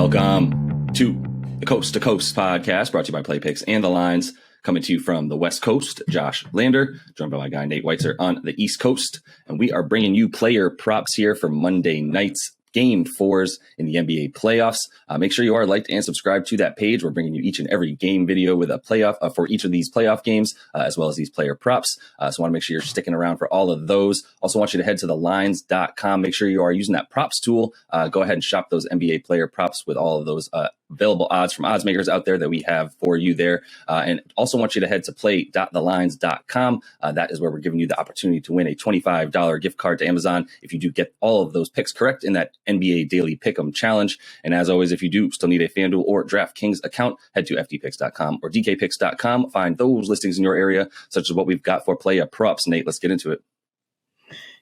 Welcome to the Coast to Coast podcast, brought to you by Play Picks and the Lines. Coming to you from the West Coast, Josh Lander, joined by my guy Nate Weitzer on the East Coast. And we are bringing you player props here for Monday night's Game 4s in the NBA playoffs. Make sure you are liked and subscribed to that page. We're bringing you each and every game video with a playoff for each of these playoff games, as well as these player props. So I want to make sure you're sticking around for all of those. Also want you to head to thelines.com. Make sure you are using that props tool. Go ahead and shop those NBA player props with all of those available odds from odds makers out there that we have for you there. And also want you to head to play.thelines.com. That is where we're giving you the opportunity to win a $25 gift card to Amazon if you do get all of those picks correct in that NBA Daily Pick'em Challenge. And as always, if you do still need a FanDuel or DraftKings account, head to FDPicks.com or DKPicks.com. Find those listings in your area, such as what we've got for player props. Nate, let's get into it.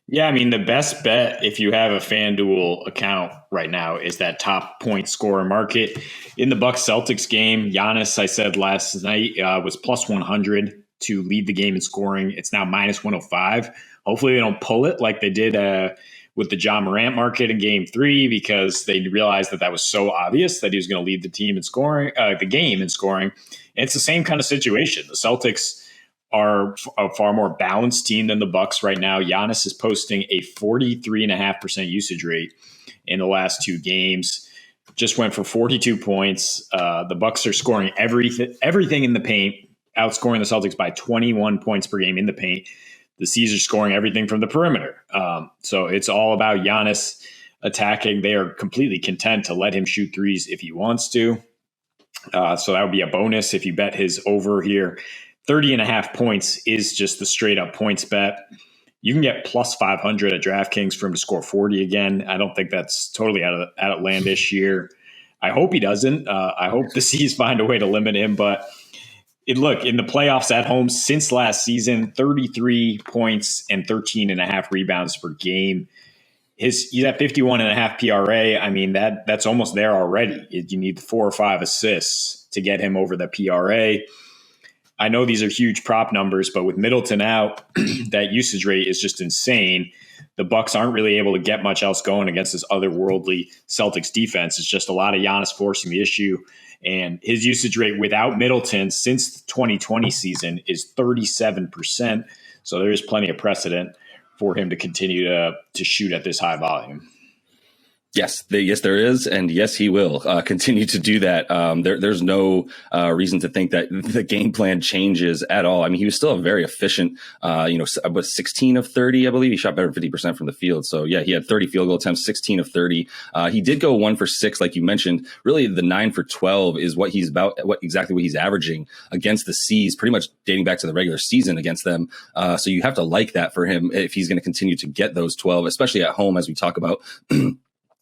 Yeah, I mean, the best bet if you have a FanDuel account right now is that top point scorer market. In the Bucks Celtics game, Giannis, I said last night, was plus 100 to lead the game in scoring. It's now minus 105. Hopefully they don't pull it like they did with the Ja Morant market in Game 3, because they realized that was so obvious that he was going to lead the team in scoring, the game in scoring. And it's the same kind of situation. The Celtics are a far more balanced team than the Bucks right now. Giannis is posting a 43.5% usage rate in the last two games. Just went for 42 points. The Bucks are scoring everything in the paint, outscoring the Celtics by 21 points per game in the paint. The C's are scoring everything from the perimeter. So it's all about Giannis attacking. They are completely content to let him shoot threes if he wants to. So that would be a bonus if you bet his over here. 30.5 points is just the straight up points bet. You can get plus 500 at DraftKings for him to score 40 again. I don't think that's totally outlandish here. I hope he doesn't. I hope the C's find a way to limit him. But look, in the playoffs at home since last season, 33 points and 13.5 rebounds per game. He's at 51.5 PRA. I mean, that's almost there already. You need 4 or 5 assists to get him over the PRA. I know these are huge prop numbers, but with Middleton out, that usage rate is just insane. The Bucks aren't really able to get much else going against this otherworldly Celtics defense. It's just a lot of Giannis forcing the issue. And his usage rate without Middleton since the 2020 season is 37%. So there is plenty of precedent for him to continue to shoot at this high volume. Yes, there is. And yes, he will continue to do that. There's no reason to think that the game plan changes at all. I mean, he was still a very efficient, 16 of 30, I believe. He shot better than 50% from the field. So yeah, he had 30 field goal attempts, 16 of 30. He did go 1 for 6, like you mentioned. Really, the 9 for 12 is what he's exactly what he's averaging against the C's, pretty much dating back to the regular season against them. So you have to like that for him if he's going to continue to get those 12, especially at home, as we talk about.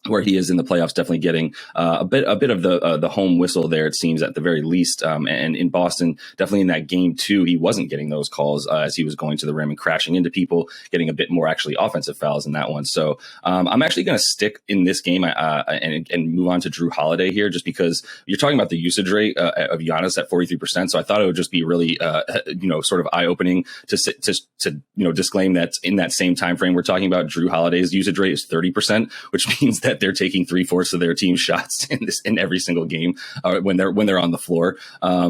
Where he is in the playoffs, definitely getting a bit of the home whistle there, it seems, at the very least. And in Boston, definitely in that Game 2, he wasn't getting those calls as he was going to the rim and crashing into people, getting a bit more actually offensive fouls in that one. So I'm actually going to stick in this game and move on to Drew Holiday here, just because you're talking about the usage rate of Giannis at 43%. So I thought it would just be really, sort of eye opening to disclaim that in that same time frame we're talking about, Drew Holiday's usage rate is 30%, which means that they're taking 3/4 of their team's shots in every single game when they're on the floor,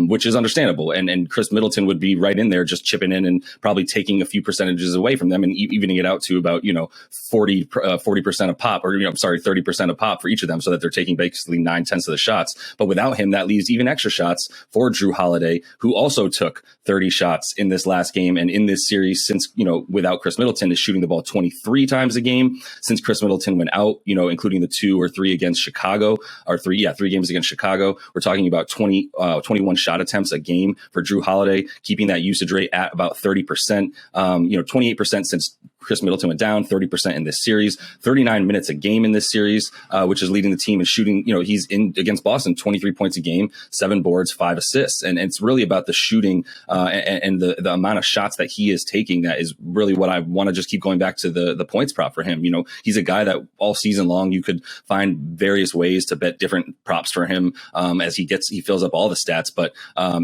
which is understandable. And Chris Middleton would be right in there, just chipping in and probably taking a few percentages away from them and evening it out to about 40% a pop, or 30% a pop for each of them, so that they're taking basically 9/10 of the shots. But without him, that leaves even extra shots for Drew Holiday, who also took 30 shots in this last game and in this series. Since without Chris Middleton, is shooting the ball 23 times a game since Chris Middleton went out, including the 2 or 3 against Chicago, or 3 games against Chicago. We're talking about 21 shot attempts a game for Drew Holiday, keeping that usage rate at about 30%, 28% since Chris Middleton went down, 30% in this series, 39 minutes a game in this series, which is leading the team in shooting. He's in against Boston, 23 points a game, 7 boards, 5 assists. And it's really about the shooting and the amount of shots that he is taking. That is really what I want to just keep going back to the points prop for him. He's a guy that all season long you could find various ways to bet different props for him as he fills up all the stats. But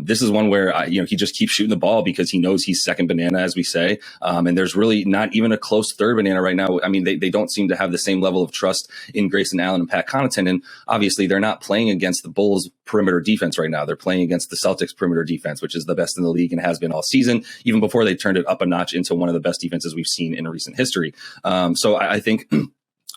this is one where he just keeps shooting the ball because he knows he's second banana, as we say. And there's really not even in a close third banana right now. I mean, they don't seem to have the same level of trust in Grayson Allen and Pat Connaughton. And obviously they're not playing against the Bulls perimeter defense right now. They're playing against the Celtics perimeter defense, which is the best in the league and has been all season, even before they turned it up a notch into one of the best defenses we've seen in recent history. So I think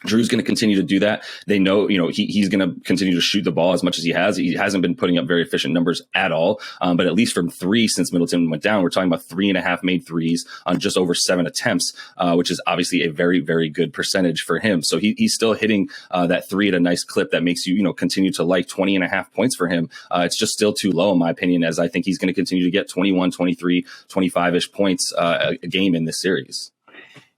Drew's going to continue to do that. They know, he's going to continue to shoot the ball as much as he has. He hasn't been putting up very efficient numbers at all. But at least from three since Middleton went down, we're talking about 3.5 made threes on just over 7 attempts, which is obviously a very, very good percentage for him. So he's still hitting that three at a nice clip that makes you, continue to like 20.5 points for him. It's just still too low in my opinion, as I think he's going to continue to get 21, 23, 25-ish points a game in this series.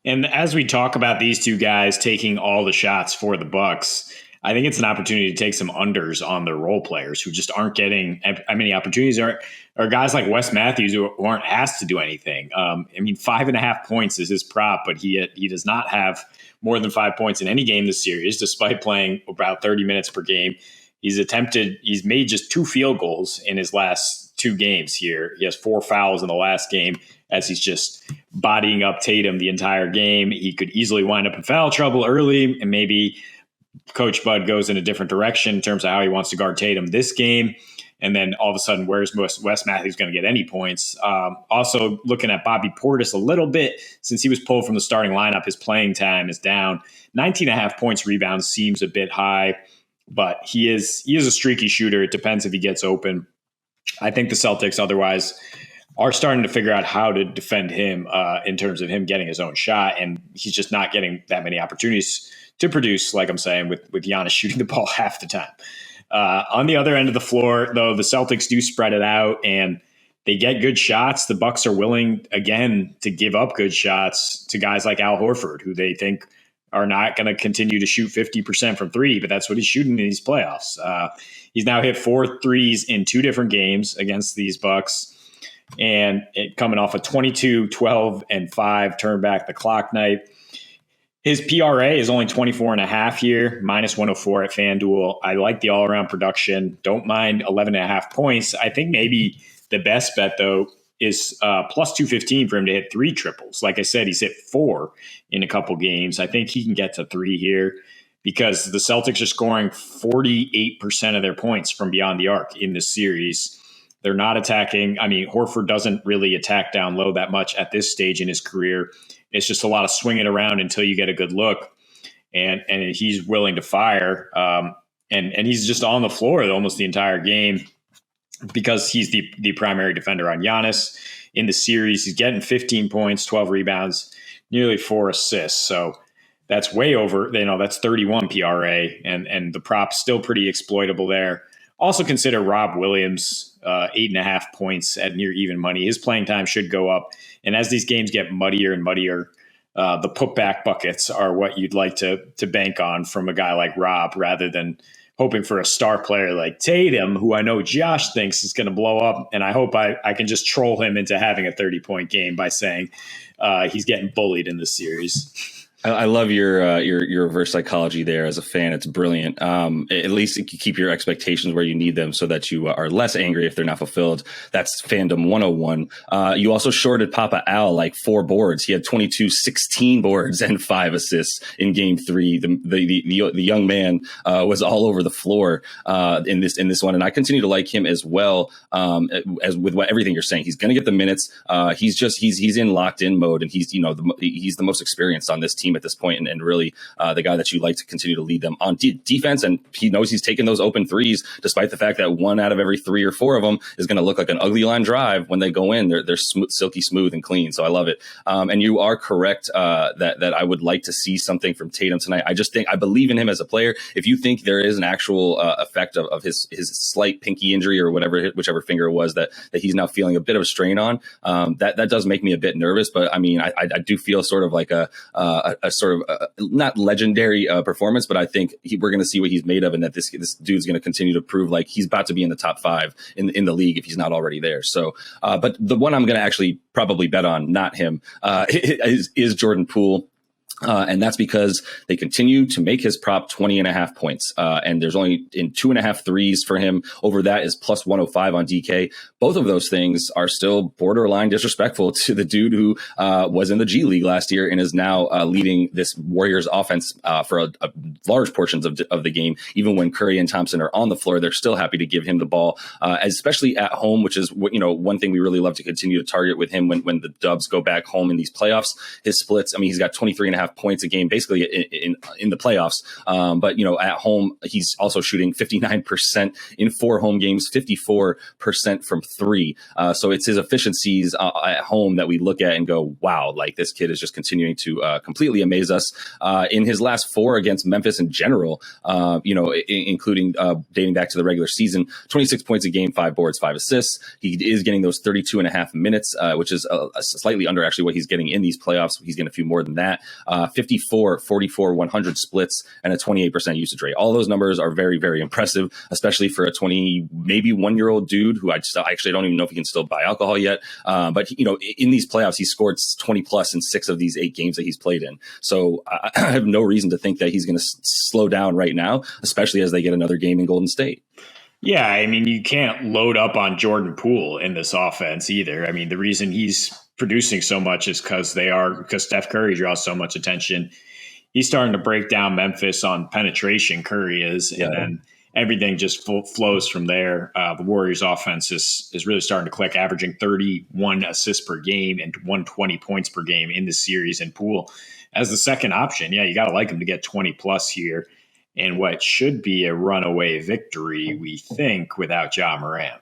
And as we talk about these two guys taking all the shots for the Bucks, I think it's an opportunity to take some unders on their role players who just aren't getting many opportunities, or guys like Wes Matthews who aren't asked to do anything. 5.5 points is his prop, but he does not have more than 5 points in any game this series, despite playing about 30 minutes per game. He's made just 2 field goals in his last 2 games here. He has 4 fouls in the last game, as he's just bodying up Tatum the entire game. He could easily wind up in foul trouble early, and maybe Coach Bud goes in a different direction in terms of how he wants to guard Tatum this game. And then all of a sudden, where's Wes Matthews going to get any points? Also, looking at Bobby Portis a little bit, since he was pulled from the starting lineup, his playing time is down. 19.5 points rebounds seems a bit high, but he is a streaky shooter. It depends if he gets open. I think the Celtics otherwise are starting to figure out how to defend him in terms of him getting his own shot. And he's just not getting that many opportunities to produce, like I'm saying, with Giannis shooting the ball half the time. On the other end of the floor, though, the Celtics do spread it out and they get good shots. The Bucks are willing, again, to give up good shots to guys like Al Horford, who they think are not going to continue to shoot 50% from 3, but that's what he's shooting in these playoffs. He's now hit 4 threes in 2 different games against these Bucks. And coming off a 22, 12, and 5 turn back the clock night. His PRA is only 24.5 here, minus 104 at FanDuel. I like the all-around production. Don't mind 11.5 points. I think maybe the best bet, though, is plus 215 for him to hit 3 triples. Like I said, he's hit 4 in a couple games. I think he can get to 3 here because the Celtics are scoring 48% of their points from beyond the arc in this series. They're not attacking. Horford doesn't really attack down low that much at this stage in his career. It's just a lot of swinging around until you get a good look. And he's willing to fire. And he's just on the floor almost the entire game because he's the primary defender on Giannis. In the series, he's getting 15 points, 12 rebounds, nearly 4 assists. So that's way over, that's 31 PRA. And the prop's still pretty exploitable there. Also consider Rob Williams, 8.5 points at near even money. His playing time should go up. And as these games get muddier and muddier, the putback buckets are what you'd like to bank on from a guy like Rob rather than hoping for a star player like Tatum, who I know Josh thinks is going to blow up. And I hope I can just troll him into having a 30-point game by saying he's getting bullied in this series. I love your reverse psychology there as a fan. It's brilliant. At least you keep your expectations where you need them so that you are less angry if they're not fulfilled. That's fandom 101. You also shorted Papa Al like 4 boards. He had 22, 16 boards and 5 assists in game 3. The young man was all over the floor in this one. And I continue to like him as well, as with everything you're saying. He's going to get the minutes. He's in locked in mode, and he's the most experienced on this team at this point, and really the guy that you like to continue to lead them on defense. And he knows he's taking those open threes, despite the fact that 1 out of every 3 or 4 of them is going to look like an ugly line drive when they go in. They're silky smooth and clean. So I love it. And you are correct that I would like to see something from Tatum tonight. I believe in him as a player. If you think there is an actual effect of his slight pinky injury or whichever finger it was that he's now feeling a bit of a strain on, that does make me a bit nervous. But I do feel sort of like a sort of not legendary performance, but I think we're going to see what he's made of, and that this dude's going to continue to prove like he's about to be in the top 5 in the league if he's not already there. So, but the one I'm going to actually probably bet on, not him, is Jordan Poole. And that's because they continue to make his prop 20.5 points. And there's only in 2.5 threes for him. Over that is plus 105 on DK. Both of those things are still borderline disrespectful to the dude who was in the G League last year and is now leading this Warriors offense for a large portions of the game. Even when Curry and Thompson are on the floor, they're still happy to give him the ball, especially at home, which is one thing we really love to continue to target with him when the Dubs go back home in these playoffs. His splits, I mean, he's got 23.5 points a game, basically in the playoffs. But at home, he's also shooting 59% in 4 home games, 54% from 3. So it's his efficiencies at home that we look at and go, wow, like this kid is just continuing to completely amaze us. In his last 4 against Memphis in general, including dating back to the regular season, 26 points a game, 5 boards, 5 assists. He is getting those 32.5 minutes, which is slightly under actually what he's getting in these playoffs. He's getting a few more than that. 54, 44, 100 splits, and a 28% usage rate. All those numbers are very, very impressive, especially for a 20, maybe 1-year-old dude who I actually don't even know if he can still buy alcohol yet. But in these playoffs, he scored 20 plus in 6 of these 8 games that he's played in. So I have no reason to think that he's going to slow down right now, especially as they get another game in Golden State. Yeah, I mean, you can't load up on Jordan Poole in this offense either. I mean, the reason he's producing so much is because Steph Curry draws so much attention. He's starting to break down Memphis on penetration. Curry is, and then everything just flows from there. The Warriors offense is really starting to click, averaging 31 assists per game and 120 points per game in the series. And Poole as the second option, yeah, you got to like him to get 20 plus here. And what should be a runaway victory, we think, without Ja Morant.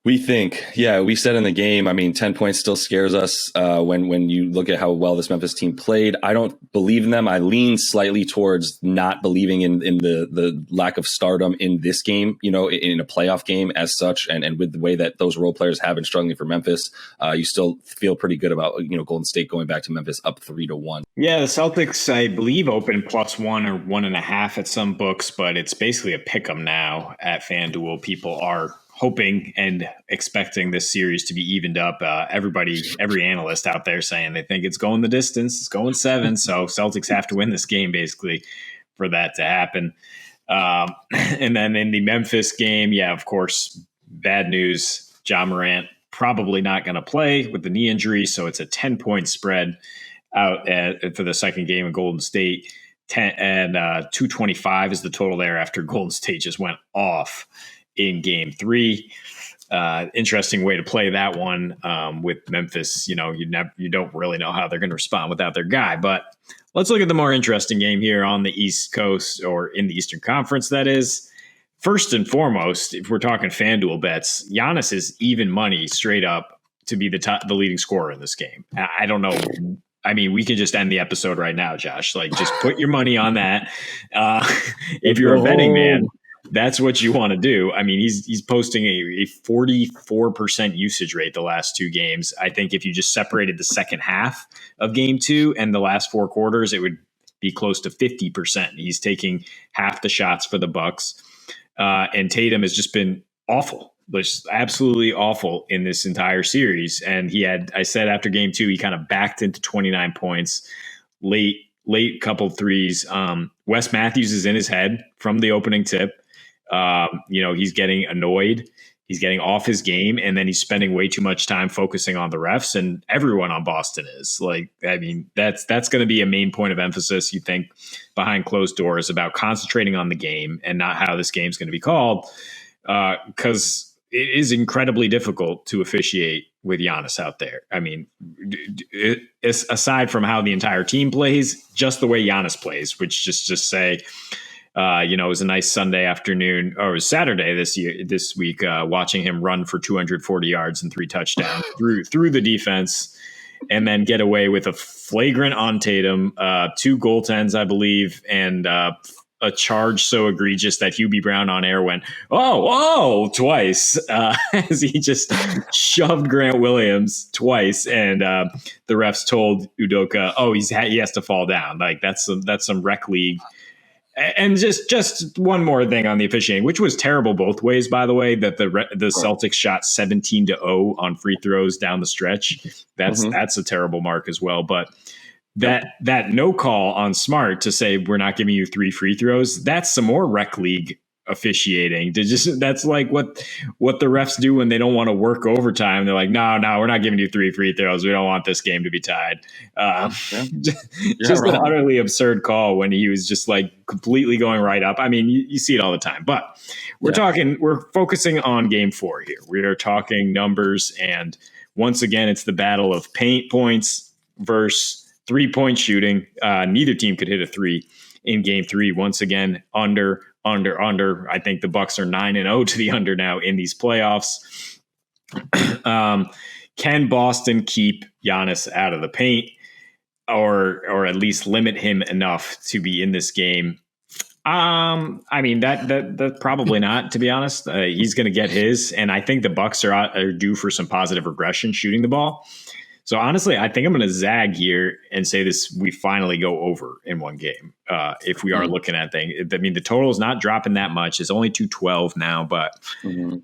We think, yeah, we said in the game, I mean, 10 points still scares us when you look at how well this Memphis team played. I don't believe in them. I lean slightly towards not believing in the lack of stardom in this game, in a playoff game as such. And with the way that those role players have been struggling for Memphis, you still feel pretty good about, Golden State going back to Memphis up 3-1. Yeah, the Celtics, I believe, open +1 or 1.5 at some books, but it's basically a pick 'em now at FanDuel. People are hoping and expecting this series to be evened up. Every analyst out there saying they think it's going the distance. It's going 7. So Celtics have to win this game basically for that to happen. And then in the Memphis game, yeah, of course, bad news. Ja Morant probably not going to play with the knee injury. So it's a 10-point spread out for the second game of Golden State. 225 is the total there after Golden State just went off in game 3. Interesting way to play that one with Memphis. You don't really know how they're going to respond without their guy. But let's look at the more interesting game here on the East Coast, or in the Eastern Conference, that is. First and foremost, if we're talking FanDuel bets, Giannis is even money straight up to be the leading scorer in this game. I don't know. I mean, we could just end the episode right now, Josh. Like, just put your money on that. If you're a betting man, that's what you want to do. I mean, he's posting a 44% usage rate the last 2 games. I think if you just separated the second half of game 2 and the last 4 quarters, it would be close to 50%. He's taking half the shots for the Bucks. And Tatum has just been awful, just absolutely awful in this entire series. And I said after game 2, he kind of backed into 29 points, late couple threes. Wes Matthews is in his head from the opening tip. He's getting annoyed. He's getting off his game, and then he's spending way too much time focusing on the refs, and everyone on Boston is. Like, I mean, that's going to be a main point of emphasis, you think, behind closed doors, about concentrating on the game and not how this game's going to be called, because it is incredibly difficult to officiate with Giannis out there. I mean, aside from how the entire team plays, just the way Giannis plays, which just say, it was a nice Sunday afternoon, or it was Saturday this week, watching him run for 240 yards and 3 touchdowns through the defense, and then get away with a flagrant on Tatum, 2 goaltends, I believe, and a charge so egregious that Hubie Brown on air went, oh, twice, as he just shoved Grant Williams twice, and the refs told Udoka, he has to fall down. Like, that's some rec league. And just one more thing on the officiating, which was terrible both ways, by the way, that the Celtics shot 17-0 on free throws down the stretch. That's a terrible mark as well. But that no call on Smart to say we're not giving you 3 free throws, that's some more rec league officiating. That's like what the refs do when they don't want to work overtime. They're like, no, we're not giving you 3 free throws. We don't want this game to be tied. Just an utterly absurd call when he was just like completely going right up. I mean, you see it all the time, but we're focusing on game 4 here. We are talking numbers, and once again, it's the battle of paint points versus 3-point shooting. Neither team could hit a 3 in game 3. Once again, under. I think the Bucks are 9-0 to the under now in these playoffs. Can Boston keep Giannis out of the paint, or at least limit him enough to be in this game? I mean, that probably not, to be honest. He's going to get his, and I think the Bucks are due for some positive regression shooting the ball. So honestly, I think I'm going to zag here and say we finally go over in one game. If we are looking at things, I mean, the total is not dropping that much. It's only 212 now, but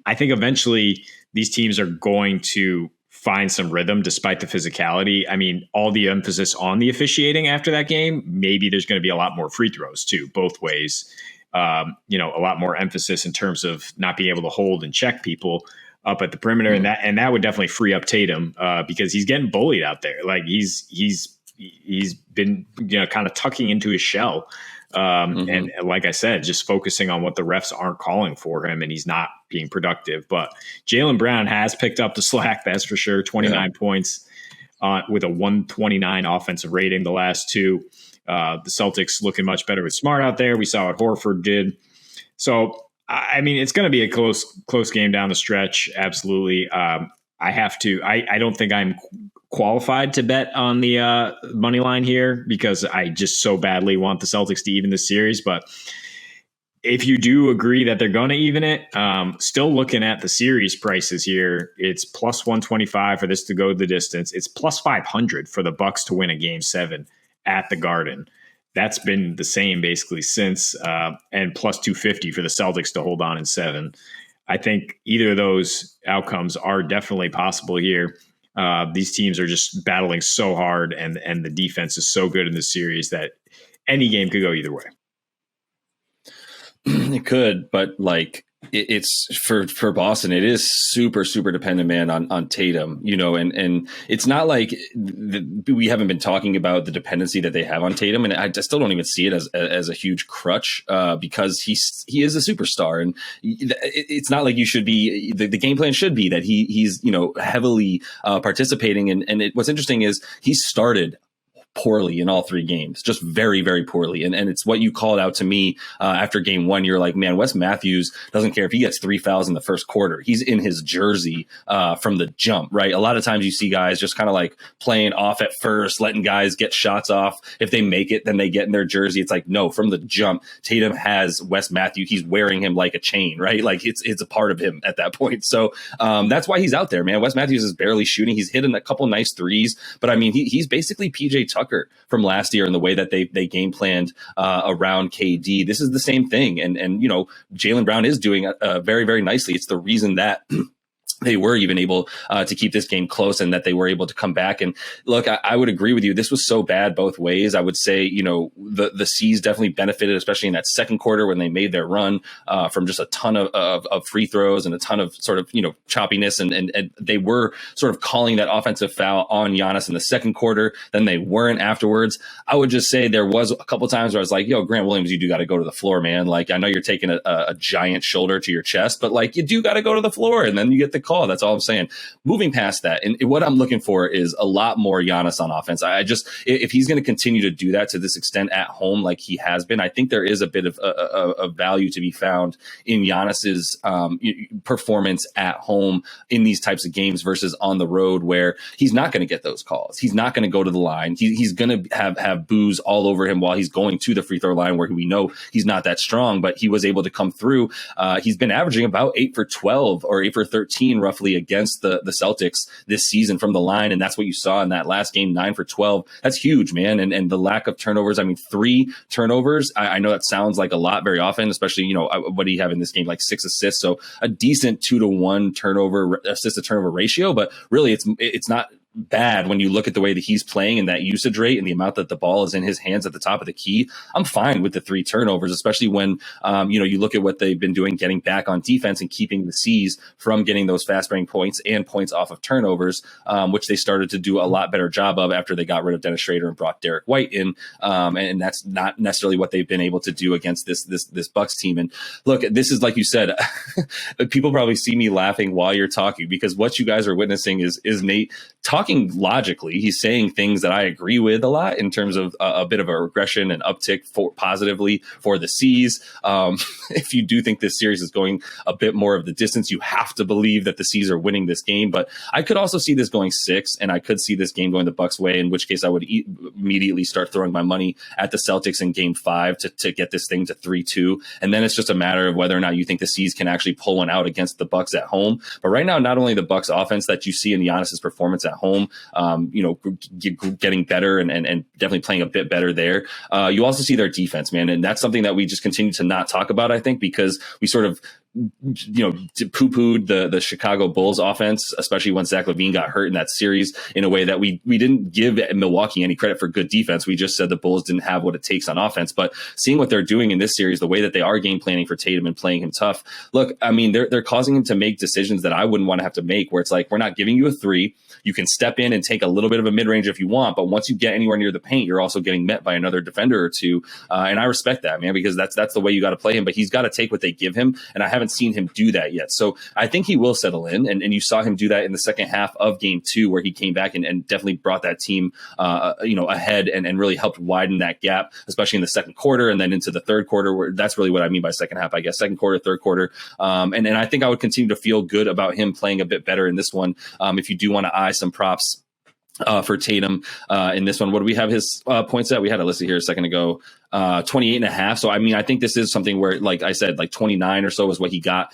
I think eventually these teams are going to find some rhythm despite the physicality. I mean, all the emphasis on the officiating after that game, maybe there's going to be a lot more free throws too, both ways. A lot more emphasis in terms of not being able to hold and check people up at the perimeter, and that would definitely free up Tatum because he's getting bullied out there. Like he's been kind of tucking into his shell, and like I said, just focusing on what the refs aren't calling for him, and he's not being productive. But Jaylen Brown has picked up the slack, that's for sure. 29 points with a 129 offensive rating the last 2. The Celtics looking much better with Smart out there. We saw what Horford did. So I mean, it's going to be a close game down the stretch. Absolutely. I don't think I'm qualified to bet on the money line here because I just so badly want the Celtics to even the series. But if you do agree that they're going to even it, still looking at the series prices here, it's plus 125 for this to go the distance. It's plus 500 for the Bucks to win a game 7 at the Garden. That's been the same basically since, and plus 250 for the Celtics to hold on in 7. I think either of those outcomes are definitely possible here. These teams are just battling so hard, and the defense is so good in this series that any game could go either way. It could, but like it's for Boston, it is super dependent, man, on Tatum, and it's not like we haven't been talking about the dependency that they have on Tatum, and I still don't even see it as a huge crutch because he is a superstar, and it's not like you should be the game plan should be that he's heavily participating, and what's interesting is he started poorly in all 3 games, just very poorly. And it's what you called out to me after game 1. You're like, man, Wes Matthews doesn't care if he gets 3 fouls in the first quarter. He's in his jersey from the jump, right? A lot of times you see guys just kind of like playing off at first, letting guys get shots off. If they make it, then they get in their jersey. It's like, no, from the jump, Tatum has Wes Matthews. He's wearing him like a chain, right? Like it's a part of him at that point. So that's why he's out there, man. Wes Matthews is barely shooting. He's hitting a couple nice threes, but I mean, he's basically PJ Tucker from last year in the way that they game planned around KD. This is the same thing. And Jaylen Brown is doing very nicely. It's the reason that they were even able to keep this game close and that they were able to come back. And look, I would agree with you. This was so bad both ways. I would say, the C's definitely benefited, especially in that second quarter when they made their run from just a ton of free throws and a ton of sort of, choppiness. And they were sort of calling that offensive foul on Giannis in the second quarter. Then they weren't afterwards. I would just say there was a couple times where I was like, yo, Grant Williams, you do got to go to the floor, man. Like, I know you're taking a giant shoulder to your chest, but like, you do got to go to the floor, and then you get the call. That's all I'm saying. Moving past that, and what I'm looking for is a lot more Giannis on offense. I just, if he's going to continue to do that to this extent at home like he has been, I think there is a bit of a value to be found in Giannis's performance at home in these types of games versus on the road where he's not going to get those calls. He's not going to go to the line. He's going to have booze all over him while he's going to the free throw line where we know he's not that strong, but he was able to come through. He's been averaging about 8 for 12 or 8 for 13 roughly against the Celtics this season from the line. And that's what you saw in that last game, 9 for 12. That's huge, man. And the lack of turnovers. I mean, 3 turnovers. I know that sounds like a lot very often, especially, what do you have in this game? Like 6 assists. So a decent 2-to-1 assist to turnover ratio, but really it's not bad when you look at the way that he's playing and that usage rate and the amount that the ball is in his hands at the top of the key. I'm fine with the 3 turnovers, especially when, you look at what they've been doing, getting back on defense and keeping the C's from getting those fast break points and points off of turnovers, which they started to do a lot better job of after they got rid of Dennis Schrader and brought Derek White in. And that's not necessarily what they've been able to do against this Bucks team. And look, this is, like you said, people probably see me laughing while you're talking, because what you guys are witnessing is Nate talking logically. He's saying things that I agree with a lot in terms of a bit of a regression and uptick positively for the C's. If you do think this series is going a bit more of the distance, you have to believe that the C's are winning this game. But I could also see this going 6, and I could see this game going the Bucks' way, in which case I would immediately start throwing my money at the Celtics in game 5 to get this thing to 3-2. And then it's just a matter of whether or not you think the C's can actually pull one out against the Bucks at home. But right now, not only the Bucks offense that you see in Giannis's performance at home, getting better and definitely playing a bit better there. You also see their defense, man. And that's something that we just continue to not talk about, I think, because we sort of poo-pooed the Chicago Bulls offense, especially when Zach LaVine got hurt in that series, in a way that we didn't give Milwaukee any credit for good defense. We just said the Bulls didn't have what it takes on offense. But seeing what they're doing in this series, the way that they are game planning for Tatum and playing him tough, look, I mean, they're causing him to make decisions that I wouldn't want to have to make, where it's like, we're not giving you a 3. You can step in and take a little bit of a mid-range if you want, but once you get anywhere near the paint, you're also getting met by another defender or two. And I respect that, man, because that's the way you got to play him. But he's got to take what they give him, and I haven't seen him do that yet. So I think he will settle in, and you saw him do that in the second half of game 2, where he came back and definitely brought that team ahead and really helped widen that gap, especially in the second quarter and then into the third quarter, where that's really what I mean by second half, I guess, second quarter, third quarter. And I think I would continue to feel good about him playing a bit better in this one. If you do want to eye some props for Tatum in this one, what do we have his points at? We had it listed here a second ago, 28.5. So, I mean, I think this is something where, like I said, like 29 or so is what he got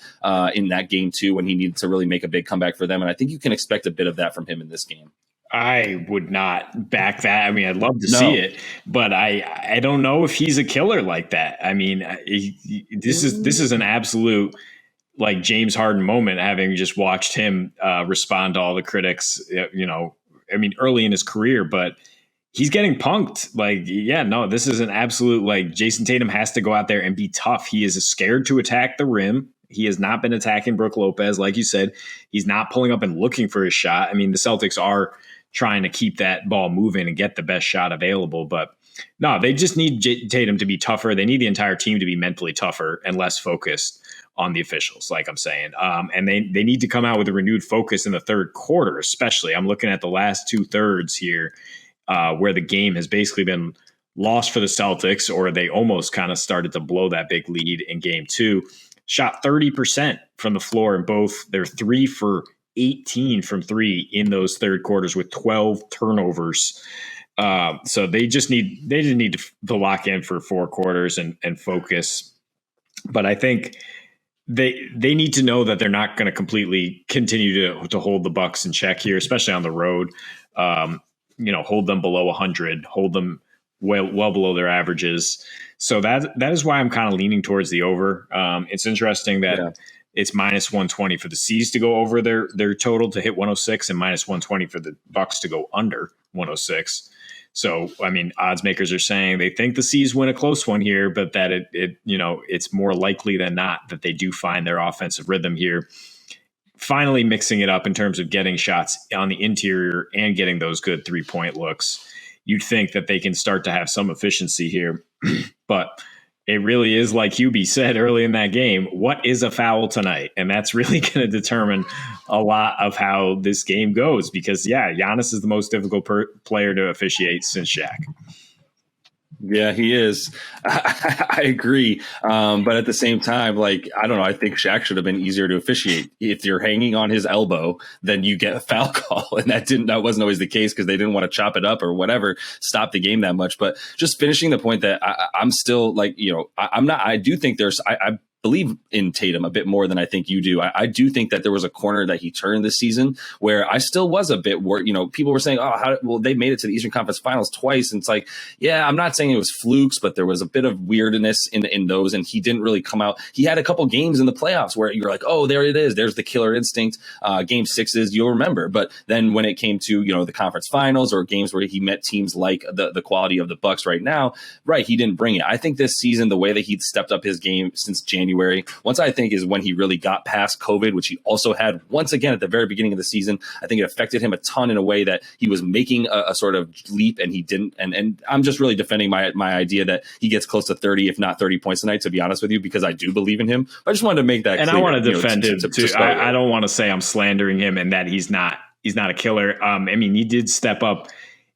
in that game 2 when he needed to really make a big comeback for them. And I think you can expect a bit of that from him in this game. I would not back that. I mean, I'd love to see it, but I don't know if he's a killer like that. I mean, this is an absolute, like, James Harden moment, having just watched him respond to all the critics, I mean, early in his career, but he's getting punked. Like, yeah, no, this is an absolute, like, Jason Tatum has to go out there and be tough. He is scared to attack the rim. He has not been attacking Brook Lopez. Like you said, he's not pulling up and looking for his shot. I mean, the Celtics are trying to keep that ball moving and get the best shot available, but no, they just need Tatum to be tougher. They need the entire team to be mentally tougher and less focused on the officials, like I'm saying. And they need to come out with a renewed focus in the third quarter, especially. I'm looking at the last 2/3 here, where the game has basically been lost for the Celtics, or they almost kind of started to blow that big lead in game 2. Shot 30% from the floor in both. They're 3 for 18 from 3 in those third quarters with 12 turnovers. So they just need to lock in for 4 quarters and focus. But I think they need to know that they're not going to completely continue to hold the Bucks in check here, especially on the road. Hold them below 100, hold them well below their averages. So that is why I'm kind of leaning towards the over. It's interesting that it's minus 120 for the C's to go over their total to hit 106, and minus 120 for the Bucks to go under 106. So, I mean, odds makers are saying they think the C's win a close one here, but that it's more likely than not that they do find their offensive rhythm here. Finally mixing it up in terms of getting shots on the interior and getting those good 3-point looks. You'd think that they can start to have some efficiency here, but it really is, like Hubie said early in that game, what is a foul tonight? And that's really going to determine a lot of how this game goes, because, Giannis is the most difficult player to officiate since Shaq. Yeah, he is. I agree. But at the same time, like, I don't know, I think Shaq should have been easier to officiate. If you're hanging on his elbow, then you get a foul call. And that wasn't always the case because they didn't want to chop it up or whatever, stop the game that much. But just finishing the point that I'm still like, I'm not, I do think believe in Tatum a bit more than I think you do. I do think that there was a corner that he turned this season where I still was a bit worried. People were saying, they made it to the Eastern Conference Finals twice. And it's like, yeah, I'm not saying it was flukes, but there was a bit of weirdness in those. And he didn't really come out. He had a couple games in the playoffs where you're like, oh, there it is. There's the killer instinct. Game 6s, you'll remember. But then when it came to, the conference finals or games where he met teams like the quality of the Bucks right now, right, he didn't bring it. I think this season, the way that he'd stepped up his game since January, once I think is when he really got past COVID, which he also had once again at the very beginning of the season. I think it affected him a ton in a way that he was making a sort of leap and he didn't. And I'm just really defending my idea that he gets close to 30, if not 30 points tonight, to be honest with you, because I do believe in him. I just wanted to make that and clear. I want to defend him too. I don't want to say I'm slandering him and that he's not a killer. He did step up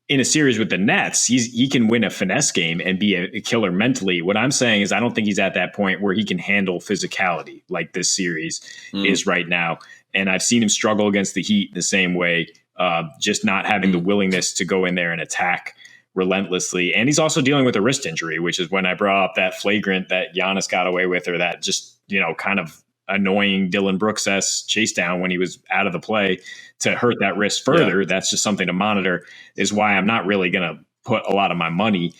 in a series with the Nets. He can win a finesse game and be a killer mentally. What I'm saying is I don't think he's at that point where he can handle physicality like this series is right now. And I've seen him struggle against the Heat the same way, just not having the willingness to go in there and attack relentlessly. And he's also dealing with a wrist injury, which is when I brought up that flagrant that Giannis got away with, or that just, kind of annoying Dylan Brooks-esque chase down when he was out of the play to hurt that wrist further. Yeah. That's just something to monitor, is why I'm not really going to put a lot of my money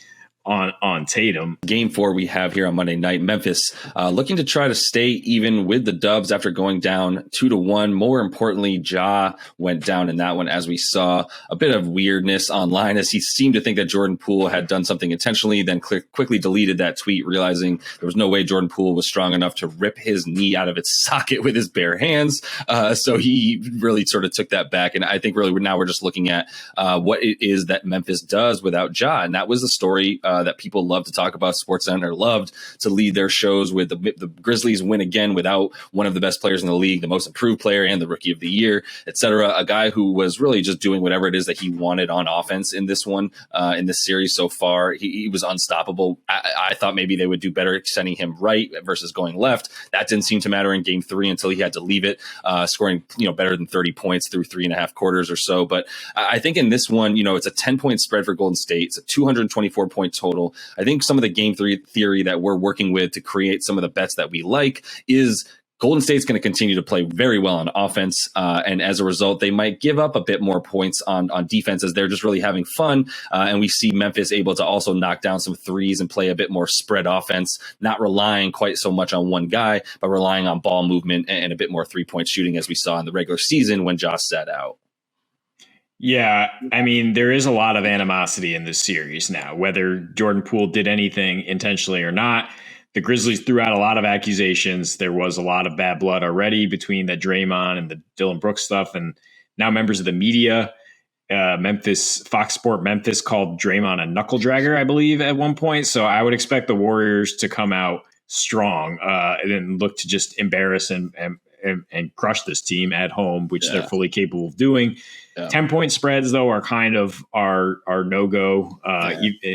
on Tatum. Game 4 we have here on Monday night. Memphis looking to try to stay even with the Dubs after going down 2-1. More importantly, Ja went down in that one, as we saw a bit of weirdness online as he seemed to think that Jordan Poole had done something intentionally, then quickly deleted that tweet, realizing there was no way Jordan Poole was strong enough to rip his knee out of its socket with his bare hands. So he really sort of took that back. And I think really now we're just looking at what it is that Memphis does without Ja. And that was the story that people love to talk about. SportsCenter loved to lead their shows with the Grizzlies win again without one of the best players in the league, the most improved player and the rookie of the year, etc. A guy who was really just doing whatever it is that he wanted on offense in this one, in this series so far. He was unstoppable. I thought maybe they would do better sending him right versus going left. That didn't seem to matter in game 3 until he had to leave it, scoring better than 30 points through 3.5 quarters or so. But I think in this one, it's a 10-point spread for Golden State. It's a 224-point total. I think some of the game theory that we're working with to create some of the bets that we like is Golden State's going to continue to play very well on offense. And as a result, they might give up a bit more points on defense as they're just really having fun. And we see Memphis able to also knock down some threes and play a bit more spread offense, not relying quite so much on one guy, but relying on ball movement and a bit more 3-point shooting as we saw in the regular season when Josh sat out. Yeah, there is a lot of animosity in this series now, whether Jordan Poole did anything intentionally or not. The Grizzlies threw out a lot of accusations. There was a lot of bad blood already between the Draymond and the Dylan Brooks stuff. And now members of the media, Fox Sport Memphis called Draymond a knuckle dragger, I believe, at one point. So I would expect the Warriors to come out strong and look to just embarrass and crush this team at home, which they're fully capable of doing. 10-point spreads, though, are kind of our no-go,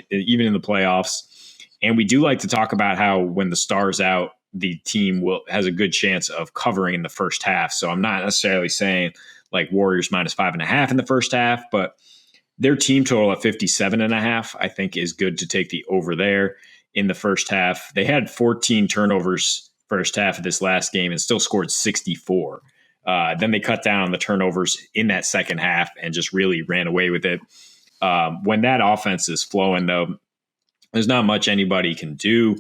even in the playoffs. And we do like to talk about how when the star's out, the team has a good chance of covering in the first half. So I'm not necessarily saying like Warriors minus 5.5 in the first half, but their team total at 57.5, I think, is good to take the over there in the first half. They had 14 turnovers first half of this last game and still scored 64. Then they cut down on the turnovers in that second half and just really ran away with it. When that offense is flowing, though, there's not much anybody can do.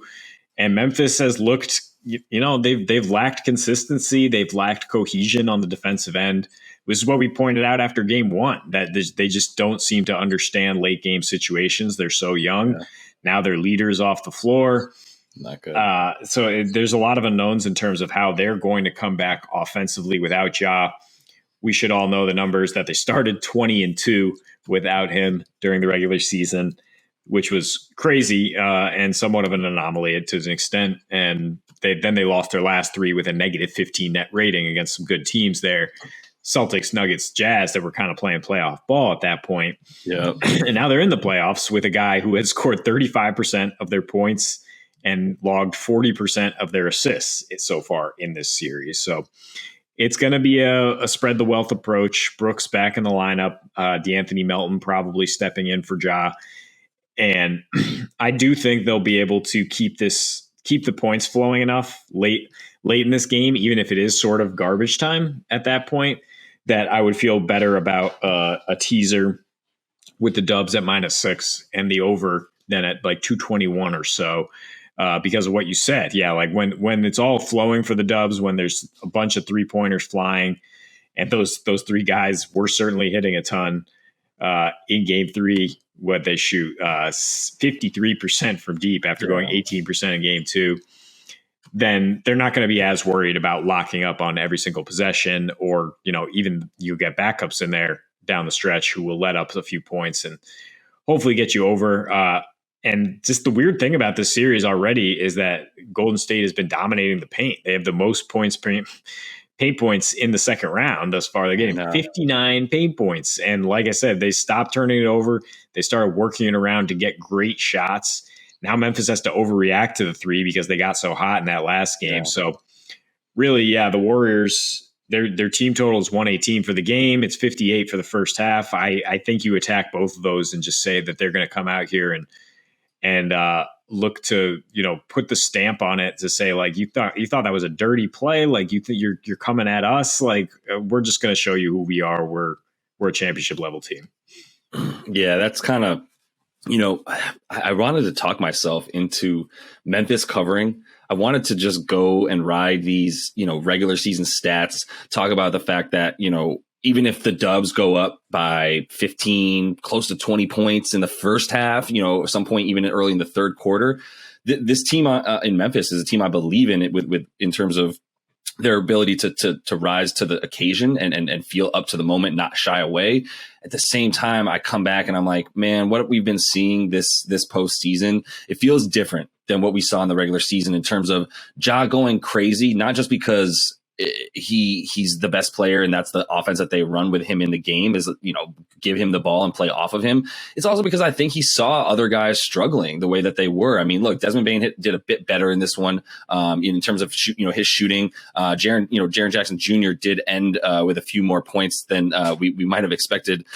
And Memphis has looked, they've lacked consistency. They've lacked cohesion on the defensive end. This is what we pointed out after game 1, that they just don't seem to understand late game situations. They're so young. Yeah. Now their leaders off the floor. Not good. There's a lot of unknowns in terms of how they're going to come back offensively without Ja. We should all know the numbers that they started 20-2 without him during the regular season, which was crazy and somewhat of an anomaly to an extent. And they lost their last 3 with a negative 15 net rating against some good teams there. Celtics, Nuggets, Jazz that were kind of playing playoff ball at that point. Yeah. And now they're in the playoffs with a guy who has scored 35% of their points and logged 40% of their assists so far in this series. So it's going to be a spread the wealth approach. Brooks back in the lineup. DeAnthony Melton probably stepping in for Ja. And I do think they'll be able to keep this keep the points flowing enough late in this game, even if it is sort of garbage time at that point, that I would feel better about a teaser with the Dubs at -6 and the over than at like 221 or so. Because of what you said. Yeah, like when it's all flowing for the Dubs, when there's a bunch of 3-pointers flying, and those three guys were certainly hitting a ton in game 3, what they shoot 53% from deep after going 18% in game 2, then they're not going to be as worried about locking up on every single possession, or, even you get backups in there down the stretch who will let up a few points and hopefully get you over. And just the weird thing about this series already is that Golden State has been dominating the paint. They have the most paint points in the second round thus far. They're getting 59 paint points. And like I said, they stopped turning it over. They started working it around to get great shots. Now Memphis has to overreact to the 3 because they got so hot in that last game. Yeah. So really, the Warriors, their team total is 118 for the game. It's 58 for the first half. I think you attack both of those and just say that they're going to come out here and look to, put the stamp on it to say, like, you thought that was a dirty play. Like, you're coming at us. Like, we're just going to show you who we are. We're a championship level team. Yeah, that's kind of, I wanted to talk myself into Memphis covering. I wanted to just go and ride these, regular season stats, talk about the fact that, even if the Dubs go up by 15, close to 20 points in the first half, at some point even early in the third quarter, this team in Memphis is a team I believe in it with in terms of their ability to rise to the occasion and feel up to the moment, not shy away. At the same time, I come back and I'm like, man, what we've been seeing this postseason, it feels different than what we saw in the regular season in terms of Ja going crazy, not just because he's the best player and that's the offense that they run with him in the game is, give him the ball and play off of him. It's also because I think he saw other guys struggling the way that they were. I mean, look, Desmond Bane did a bit better in this one in terms of his shooting. Jaren Jackson Jr. did end with a few more points than we might have expected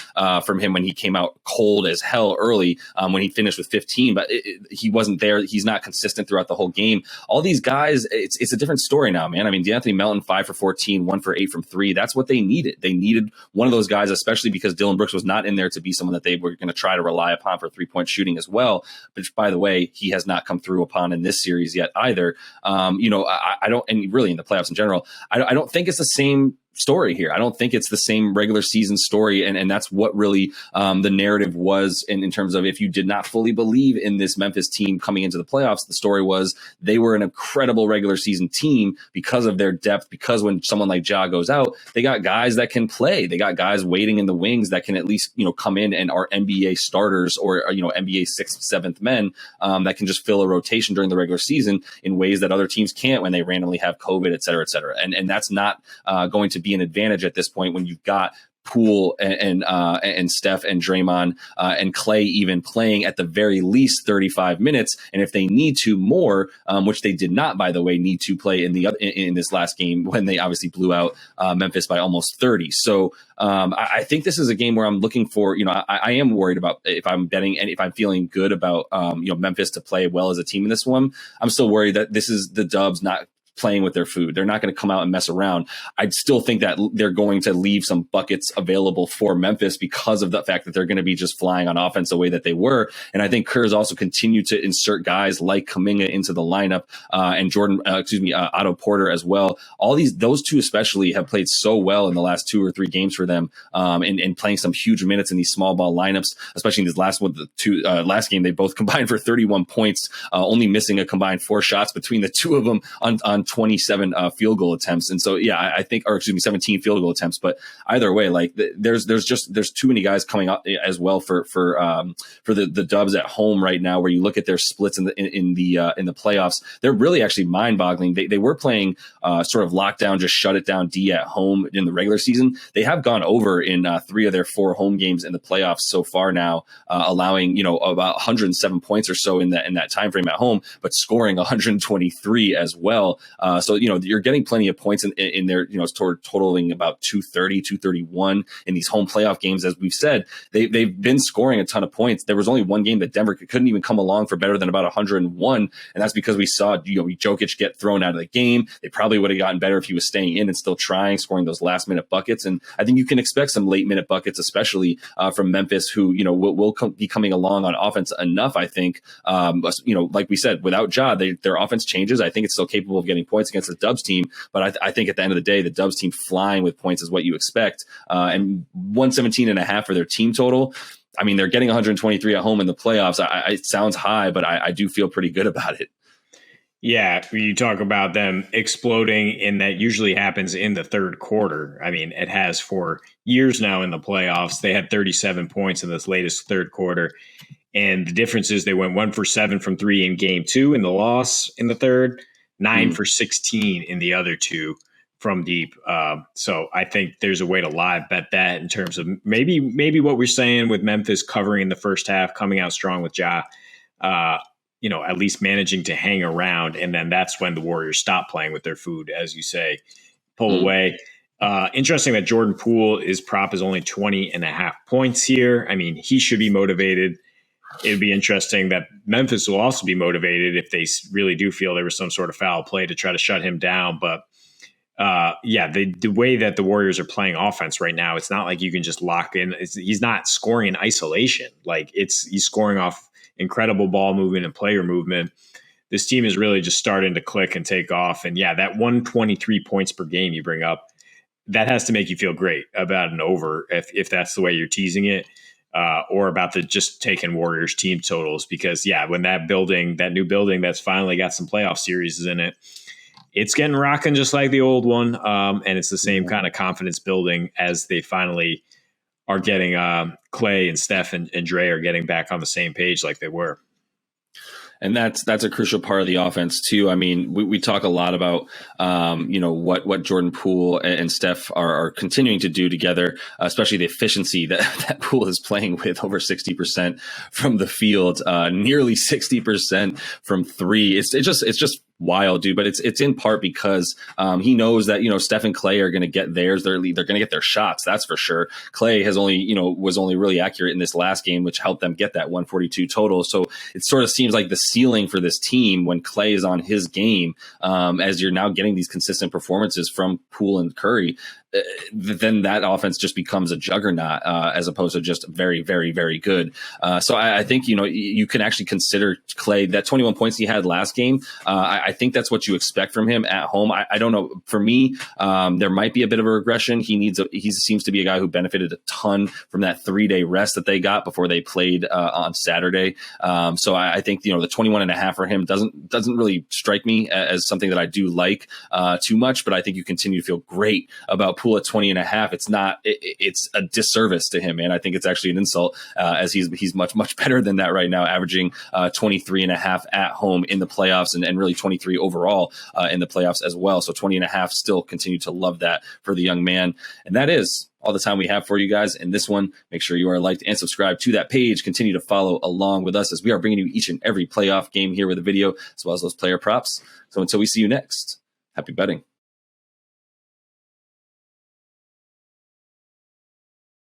from him when he came out cold as hell early when he finished with 15, but he wasn't there. He's not consistent throughout the whole game. All these guys, it's a different story now, man. I mean, DeAnthony Melton, 5 for 14, 1 for 8 from 3. That's what they needed. They needed one of those guys, especially because Dylan Brooks was not in there to be someone that they were going to try to rely upon for 3-point shooting as well. But by the way, he has not come through upon in this series yet either. I don't, and really in the playoffs in general, I don't think it's the same story here. I don't think it's the same regular season story. And that's what really the narrative was in terms of if you did not fully believe in this Memphis team coming into the playoffs, the story was they were an incredible regular season team because of their depth, because when someone like Ja goes out, they got guys that can play. They got guys waiting in the wings that can at least, come in and are NBA starters or, NBA 6th, 7th men that can just fill a rotation during the regular season in ways that other teams can't when they randomly have COVID, et cetera, et cetera. And that's not going to be an advantage at this point when you've got Poole and Steph and Draymond and Clay even playing at the very least 35 minutes, and if they need to more, which they did not, by the way, need to play in this last game when they obviously blew out Memphis by almost 30. So I think this is a game where I'm looking for, I am worried about if I'm betting and if I'm feeling good about Memphis to play well as a team in this one. I'm still worried that this is the Dubs not playing with their food. They're not going to come out and mess around. I still think that they're going to leave some buckets available for Memphis because of the fact that they're going to be just flying on offense the way that they were. And I think Kerr's also continued to insert guys like Kuminga into the lineup and Otto Porter as well. Those two especially have played so well in the last 2 or 3 games for them and playing some huge minutes in these small ball lineups, especially in this last game. They both combined for 31 points, only missing a combined 4 shots between the two of them on 27 field goal attempts. And so, yeah, I think, 17 field goal attempts. But either way, like there's too many guys coming up as well for the Dubs at home right now, where you look at their splits in the playoffs, they're really actually mind boggling. They were playing sort of lockdown, just shut it down D at home in the regular season. They have gone over in 3 of their 4 home games in the playoffs so far now, allowing, about 107 points or so in that time frame at home, but scoring 123 as well. So, you're getting plenty of points in there, totaling about 230, 231 in these home playoff games. As we've said, they've been scoring a ton of points. There was only one game that Denver couldn't even come along for better than about 101. And that's because we saw, Jokic get thrown out of the game. They probably would have gotten better if he was staying in and still trying, scoring those last minute buckets. And I think you can expect some late minute buckets, especially from Memphis, who, will be coming along on offense enough. I think, like we said, without Ja, their offense changes. I think it's still capable of getting points against the Dubs team. But I think at the end of the day, the Dubs team flying with points is what you expect. And 117.5 for their team total. I mean, they're getting 123 at home in the playoffs. It sounds high, but I do feel pretty good about it. Yeah, you talk about them exploding, and that usually happens in the third quarter. I mean, it has for years now in the playoffs. They had 37 points in this latest third quarter. And the difference is they went 1 for 7 from 3 in game 2 in the loss in the third, 9 for 16 in the other 2 from deep. So I think there's a way to live bet that in terms of maybe what we're saying with Memphis covering in the first half, coming out strong with Ja. At least managing to hang around. And then that's when the Warriors stop playing with their food, as you say, pull away. Interesting that Jordan Poole, his prop is only 20.5 points here. I mean, he should be motivated. It'd be interesting that Memphis will also be motivated if they really do feel there was some sort of foul play to try to shut him down. But the way that the Warriors are playing offense right now, it's not like you can just lock in. He's not scoring in isolation. He's scoring off incredible ball movement and player movement. This team is really just starting to click and take off. And that 123 points per game you bring up, that has to make you feel great about an over if that's the way you're teasing it, or about the just taking Warriors team totals. Because when that new building that's finally got some playoff series in it, it's getting rocking just like the old one. And it's the same kind of confidence building as they finally are getting Clay and Steph and Dre are getting back on the same page like they were. And that's a crucial part of the offense too. I mean, we talk a lot about, what Jordan Poole and Steph are continuing to do together, especially the efficiency that Poole is playing with, over 60% from the field, nearly 60% from three. It's just wild, dude. But it's in part because he knows that Steph and Clay are going to get theirs. They're going to get their shots. That's for sure. Clay has was only really accurate in this last game, which helped them get that 142 total. So it sort of seems like the ceiling for this team when Clay is on his game, as you're now getting these consistent performances from Poole and Curry, then that offense just becomes a juggernaut, as opposed to just very, very, very good. So I think, you can actually consider Clay, that 21 points he had last game. I think that's what you expect from him at home. I don't know. For me, there might be a bit of a regression. He seems to be a guy who benefited a ton from that 3-day rest that they got before they played on Saturday. So I think, the 21.5 for him doesn't really strike me as something that I do like too much, but I think you continue to feel great about Poole at 20.5. It's a disservice to him, man. I think it's actually an insult, as he's much, much better than that right now, averaging 23.5 at home in the playoffs and really 23 overall in the playoffs as well. So 20.5, still continue to love that for the young man. And that is all the time we have for you guys in this one. Make sure you are liked and subscribed to that page. Continue to follow along with us as we are bringing you each and every playoff game here with a video, as well as those player props. So until we see you next, happy betting.